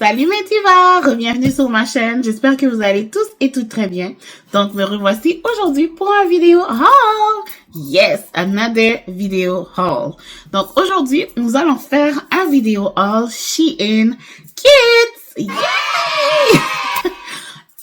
Salut mes divas, bienvenue sur ma chaîne, j'espère que vous allez tous et toutes très bien. Donc me revoici aujourd'hui pour un vidéo haul. Yes, another video haul. Donc aujourd'hui, nous allons faire un vidéo haul Shein Kids. Yay!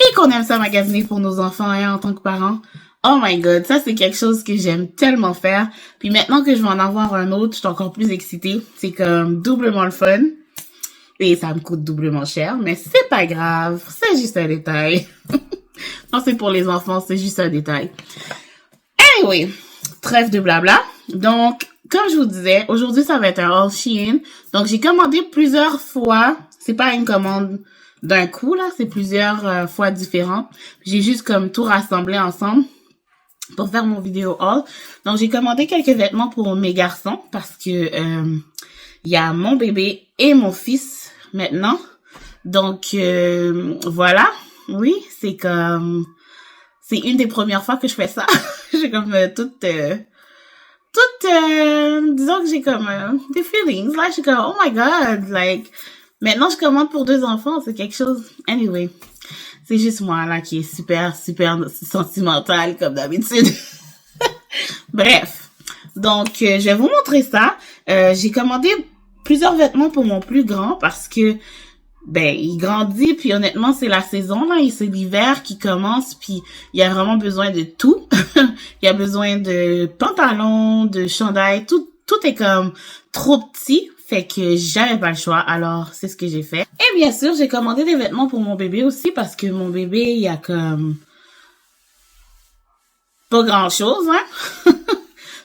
Et qu'on aime ça magasiner pour nos enfants hein, en tant que parents. Oh my god, ça c'est quelque chose que j'aime tellement faire. Puis maintenant que je vais en avoir un autre, je suis encore plus excitée. C'est comme doublement le fun. Et ça me coûte doublement cher, mais c'est pas grave. C'est juste un détail. Non, c'est pour les enfants, c'est juste un détail. Anyway, trêve de blabla. Donc, comme je vous disais, aujourd'hui ça va être un haul Shein. Donc, j'ai commandé plusieurs fois. C'est pas une commande d'un coup, là. C'est plusieurs fois différentes. J'ai juste comme tout rassemblé ensemble pour faire mon vidéo haul. Donc, j'ai commandé quelques vêtements pour mes garçons parce que il y a mon bébé et mon fils maintenant. Donc, voilà. Oui, c'est comme... C'est une des premières fois que je fais ça. J'ai comme disons que j'ai comme des feelings. Là, je suis comme, oh my god, like... Maintenant, je commande pour 2 enfants, c'est quelque chose... Anyway, c'est juste moi, là, qui est super sentimentale, comme d'habitude. Bref. Donc, je vais vous montrer ça. J'ai commandé plusieurs vêtements pour mon plus grand parce que, ben, il grandit, puis honnêtement, c'est la saison, là, et c'est l'hiver qui commence, puis il y a vraiment besoin de tout. Il y a besoin de pantalons, de chandails, tout est comme trop petit, fait que j'avais pas le choix, alors c'est ce que j'ai fait. Et bien sûr, j'ai commandé des vêtements pour mon bébé aussi, parce que mon bébé, il y a comme pas grand-chose, hein.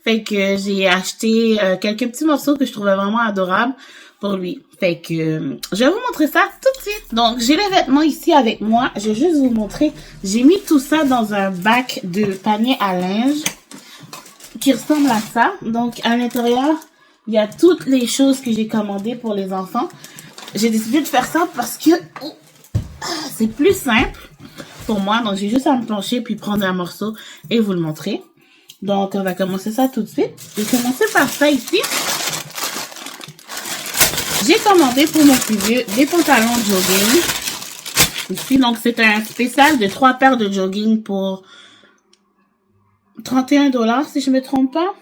Fait que j'ai acheté quelques petits morceaux que je trouvais vraiment adorables pour lui. Fait que je vais vous montrer ça tout de suite. Donc, j'ai les vêtements ici avec moi. Je vais juste vous montrer. J'ai mis tout ça dans un bac de panier à linge qui ressemble à ça. Donc, à l'intérieur, il y a toutes les choses que j'ai commandées pour les enfants. J'ai décidé de faire ça parce que c'est plus simple pour moi. Donc, j'ai juste à me pencher puis prendre un morceau et vous le montrer. Donc, on va commencer ça tout de suite. Je vais commencer par ça ici. J'ai commandé pour mon plus vieux des pantalons de jogging. Ici, donc, c'est un spécial de 3 paires de jogging pour 31 $, si je me trompe pas.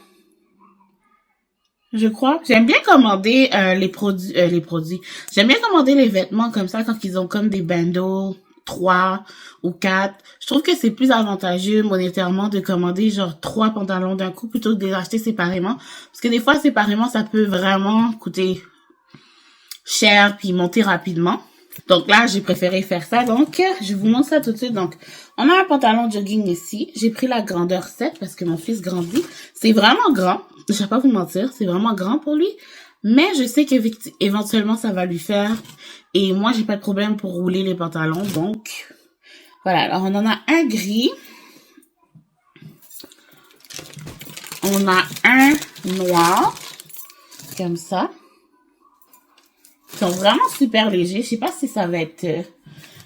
Je crois. J'aime bien commander les produits. J'aime bien commander les vêtements comme ça quand ils ont comme des bandeaux 3 ou 4. Je trouve que c'est plus avantageux monétairement de commander genre 3 pantalons d'un coup plutôt que de les acheter séparément. Parce que des fois, séparément, ça peut vraiment coûter cher puis monter rapidement. Donc là, j'ai préféré faire ça. Donc, je vous montre ça tout de suite. Donc, on a un pantalon jogging ici. J'ai pris la grandeur 7 parce que mon fils grandit. C'est vraiment grand. Je vais pas vous mentir, c'est vraiment grand pour lui. Mais je sais qu'éventuellement, ça va lui faire. Et moi, j'ai pas de problème pour rouler les pantalons. Donc, voilà. Alors, on en a un gris. On a un noir. Comme ça. Ils sont vraiment super légers. Je sais pas si ça va être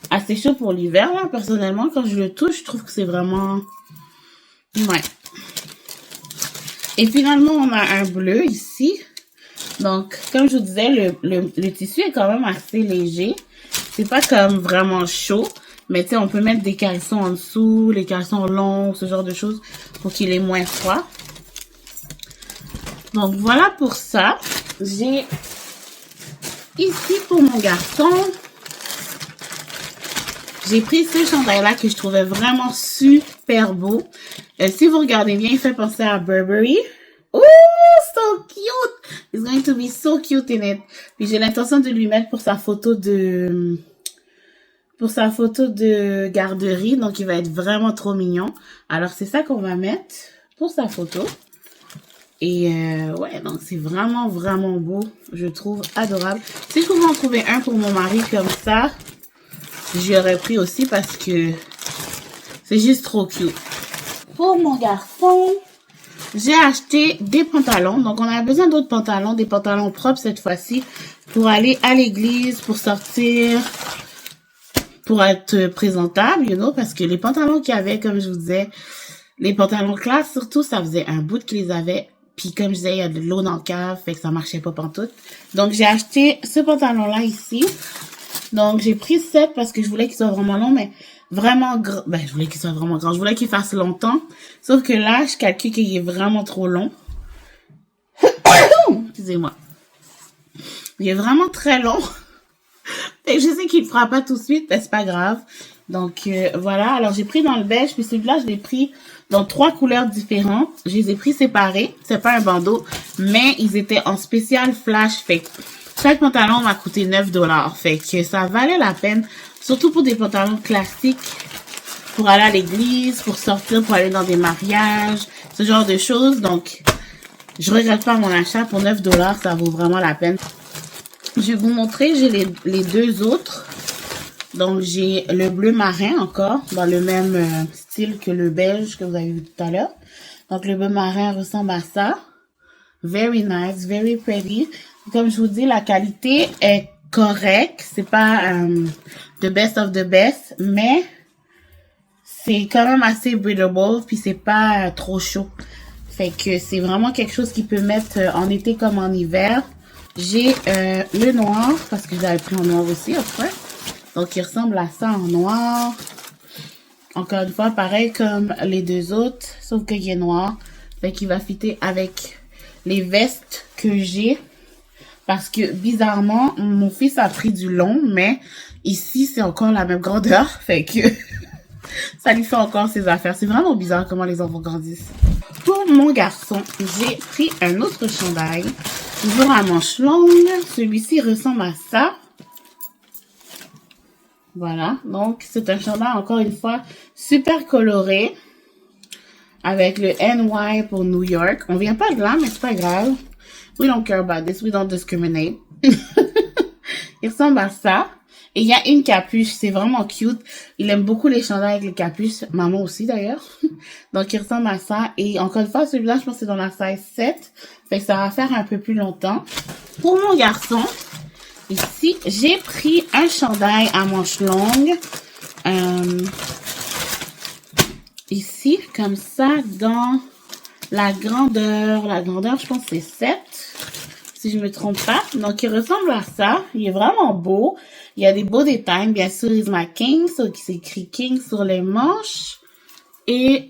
assez chaud pour l'hiver, là. Personnellement, quand je le touche, je trouve que c'est vraiment... Ouais. Et finalement, on a un bleu ici. Donc, comme je vous disais, le tissu est quand même assez léger. C'est pas comme vraiment chaud. Mais tu sais, on peut mettre des caleçons en dessous, les caleçons longs, ce genre de choses, pour qu'il ait moins froid. Donc, voilà pour ça. J'ai ici pour mon garçon, j'ai pris ce chandail-là que je trouvais vraiment super beau. Si vous regardez bien, il fait penser à Burberry. Oh, so cute! It's going to be so cute in it. Puis j'ai l'intention de lui mettre pour sa photo de garderie. Donc, il va être vraiment trop mignon. Alors, c'est ça qu'on va mettre pour sa photo. Et ouais, donc c'est vraiment beau. Je trouve adorable. Si je pouvais en trouver un pour mon mari comme ça, j'y aurais pris aussi parce que c'est juste trop cute. Pour mon garçon, j'ai acheté des pantalons. Donc, on a besoin d'autres pantalons, des pantalons propres cette fois-ci, pour aller à l'église, pour sortir, pour être présentable, you know, parce que les pantalons qu'il y avait, comme je vous disais, les pantalons classe surtout, ça faisait un bout qu'ils les avaient. Puis comme je disais, il y a de l'eau dans le cave, fait que ça marchait pas pantoute. Donc j'ai acheté ce pantalon-là ici. Donc, j'ai pris 7 parce que je voulais qu'il soit vraiment long, mais vraiment grand. Ben, je voulais qu'il soit vraiment grand. Je voulais qu'il fasse longtemps. Sauf que là, je calcule qu'il est vraiment trop long. Excusez-moi. Il est vraiment très long. Et je sais qu'il ne fera pas tout de suite, mais c'est pas grave. Donc, voilà. Alors, j'ai pris dans le beige, puis celui-là, je l'ai pris dans 3 couleurs différentes. Je les ai pris séparés. C'est pas un bandeau, mais ils étaient en spécial flash. Fait que chaque pantalon m'a coûté 9 $. Fait que ça valait la peine. Surtout pour des pantalons classiques. Pour aller à l'église, pour sortir, pour aller dans des mariages. Ce genre de choses. Donc, je regrette pas mon achat. Pour 9 $, ça vaut vraiment la peine. Je vais vous montrer, j'ai les deux autres. Donc, j'ai le bleu marin encore, dans le même style que le beige que vous avez vu tout à l'heure. Donc, le bleu marin ressemble à ça. Very nice, very pretty. Comme je vous dis, la qualité est correcte. C'est pas the best of the best, mais c'est quand même assez breathable, puis c'est pas trop chaud. Fait que c'est vraiment quelque chose qui peut mettre en été comme en hiver. J'ai le noir, parce que je l'avais pris en noir aussi après. Donc, il ressemble à ça en noir. Encore une fois, pareil comme les deux autres, sauf qu'il est noir. Fait qu'il va fitter avec les vestes que j'ai. Parce que, bizarrement, mon fils a pris du long, mais ici, c'est encore la même grandeur. Fait que ça lui fait encore ses affaires. C'est vraiment bizarre comment les enfants grandissent. Pour mon garçon, j'ai pris un autre chandail. Toujours à manches longues. Celui-ci ressemble à ça. Voilà. Donc, c'est un chandail, encore une fois, super coloré. Avec le NY pour New York. On vient pas de là, mais c'est pas grave. We don't care about this. We don't discriminate. Il ressemble à ça. Et il y a une capuche. C'est vraiment cute. Il aime beaucoup les chandails avec les capuches. Maman aussi, d'ailleurs. Donc, il ressemble à ça. Et encore une fois, celui-là, je pense que c'est dans la size 7. Fait que ça va faire un peu plus longtemps. Pour mon garçon, ici, j'ai pris un chandail à manches longues. Ici, comme ça, dans la grandeur. La grandeur, je pense que c'est 7. Si je me trompe pas. Donc, il ressemble à ça. Il est vraiment beau. Il y a des beaux détails. Bien sûr, Is My King. C'est écrit King sur les manches. Et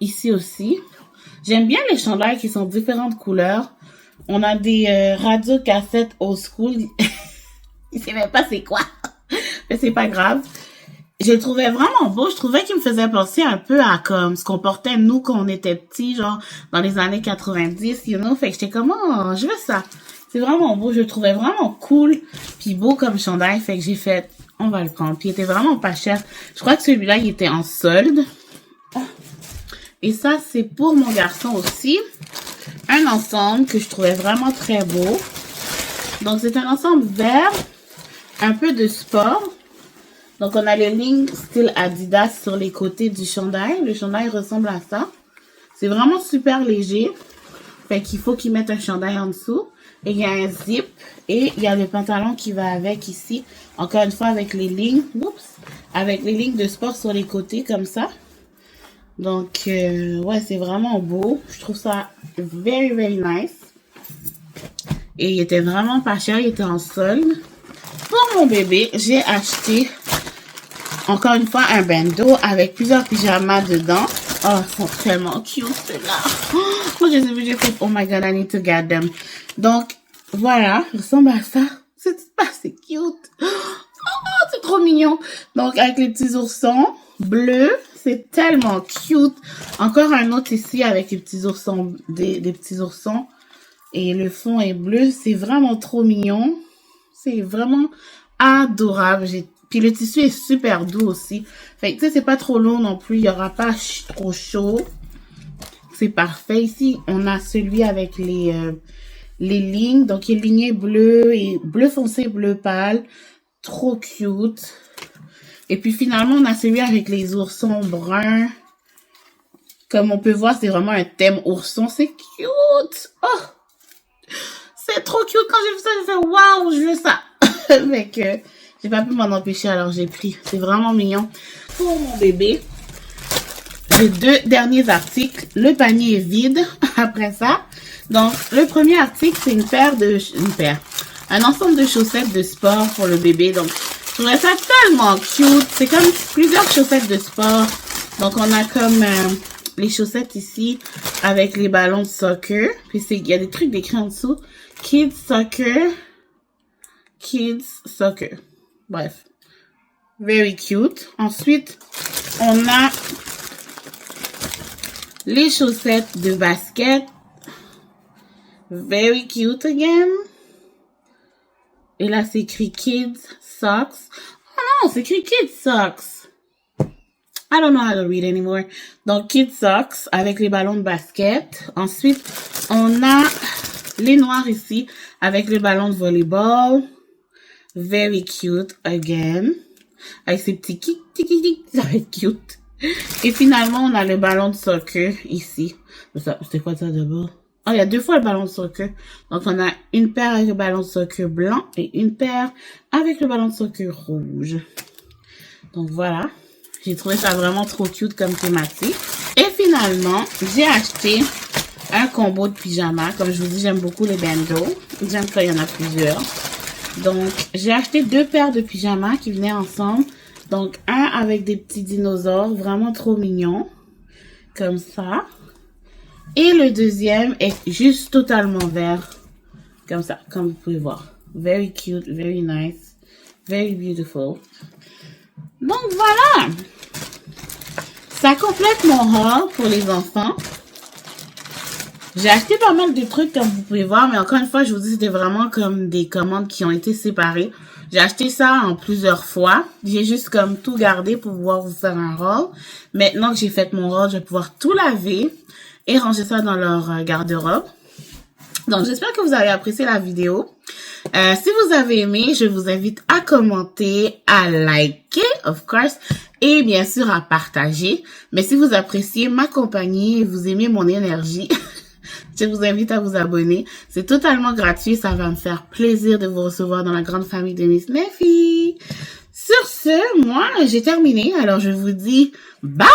ici aussi. J'aime bien les chandails qui sont différentes couleurs. On a des radiocassettes old school. Il sait même pas c'est quoi. Mais c'est pas grave. Je le trouvais vraiment beau. Je trouvais qu'il me faisait penser un peu à comme ce qu'on portait nous quand on était petits, genre dans les années 90, you know. Fait que j'étais comme, oh, je veux ça. C'est vraiment beau. Je le trouvais vraiment cool puis beau comme chandail. Fait que j'ai fait, on va le prendre. Puis il était vraiment pas cher. Je crois que celui-là, il était en solde. Et ça, c'est pour mon garçon aussi. Un ensemble que je trouvais vraiment très beau. Donc, c'est un ensemble vert, un peu de sport. Donc, on a les lignes style Adidas sur les côtés du chandail. Le chandail ressemble à ça. C'est vraiment super léger. Fait qu'il faut qu'il mette un chandail en dessous. Et il y a un zip. Et il y a le pantalon qui va avec ici. Encore une fois, avec les lignes. Oups! Avec les lignes de sport sur les côtés, comme ça. Donc, ouais, c'est vraiment beau. Je trouve ça very, very nice. Et il était vraiment pas cher. Il était en solde. Pour mon bébé, j'ai acheté, encore une fois, un bando avec plusieurs pyjamas dedans. Oh, ils sont tellement cute, ceux-là. Moi, je les ai vus, j'ai fait, oh my god, I need to get them. Donc, voilà, il ressemble à ça. C'est cute. Oh, c'est trop mignon. Donc, avec les petits oursons bleus. C'est tellement cute. Encore un autre ici avec les petits oursons, des petits oursons. Et le fond est bleu. C'est vraiment trop mignon. C'est vraiment adorable. Puis le tissu est super doux aussi. Fait que tu sais, c'est pas trop lourd non plus. Il n'y aura pas trop chaud. C'est parfait. Ici, on a celui avec les lignes. Donc, il est ligné bleu et bleu foncé, bleu pâle. Trop cute. Et puis finalement, on a celui avec les oursons bruns. Comme on peut voir, c'est vraiment un thème ourson. C'est cute! Oh! C'est trop cute! Quand j'ai vu ça, j'ai fait waouh, je veux ça! Mais que j'ai pas pu m'en empêcher, alors j'ai pris. C'est vraiment mignon. Pour mon bébé, j'ai 2 derniers articles. Le panier est vide après ça. Donc, le premier article, c'est un ensemble de chaussettes de sport pour le bébé. Donc, Je trouvais ça tellement cute. C'est comme plusieurs chaussettes de sport. Donc, on a comme les chaussettes ici avec les ballons de soccer. Puis, il y a des trucs décrits en dessous. Kids soccer. Kids soccer. Bref. Very cute. Ensuite, on a les chaussettes de basket. Very cute again. Et là, c'est écrit Kids Socks. Oh non, c'est écrit Kids Socks. I don't know how to read anymore. Donc, Kids Socks avec les ballons de basket. Ensuite, on a les noirs ici avec les ballons de volleyball. Very cute again. Avec ces petits kicks, ça va être cute. Et finalement, on a le ballon de soccer ici. C'était quoi ça d'abord? Oh, il y a 2 fois le ballon de soccer. Donc, on a une paire avec le ballon de soccer blanc et une paire avec le ballon de soccer rouge. Donc, voilà. J'ai trouvé ça vraiment trop cute comme thématique. Et finalement, j'ai acheté un combo de pyjama. Comme je vous dis, j'aime beaucoup les bandeaux. J'aime quand il y en a plusieurs. Donc, j'ai acheté 2 paires de pyjamas qui venaient ensemble. Donc, un avec des petits dinosaures, vraiment trop mignons. Comme ça. Et le deuxième est juste totalement vert. Comme ça, comme vous pouvez voir. Very cute, very nice, very beautiful. Donc, voilà. Ça complète mon haul pour les enfants. J'ai acheté pas mal de trucs comme vous pouvez voir, mais encore une fois, je vous dis, c'était vraiment comme des commandes qui ont été séparées. J'ai acheté ça en plusieurs fois. J'ai juste comme tout gardé pour pouvoir vous faire un haul. Maintenant que j'ai fait mon haul, je vais pouvoir tout laver et ranger ça dans leur garde-robe. Donc, j'espère que vous avez apprécié la vidéo. Si vous avez aimé, je vous invite à commenter, à liker, of course, et bien sûr à partager. Mais si vous appréciez ma compagnie et vous aimez mon énergie, je vous invite à vous abonner. C'est totalement gratuit. Ça va me faire plaisir de vous recevoir dans la grande famille de Miss Nephi. Sur ce, moi, j'ai terminé. Alors, je vous dis bye!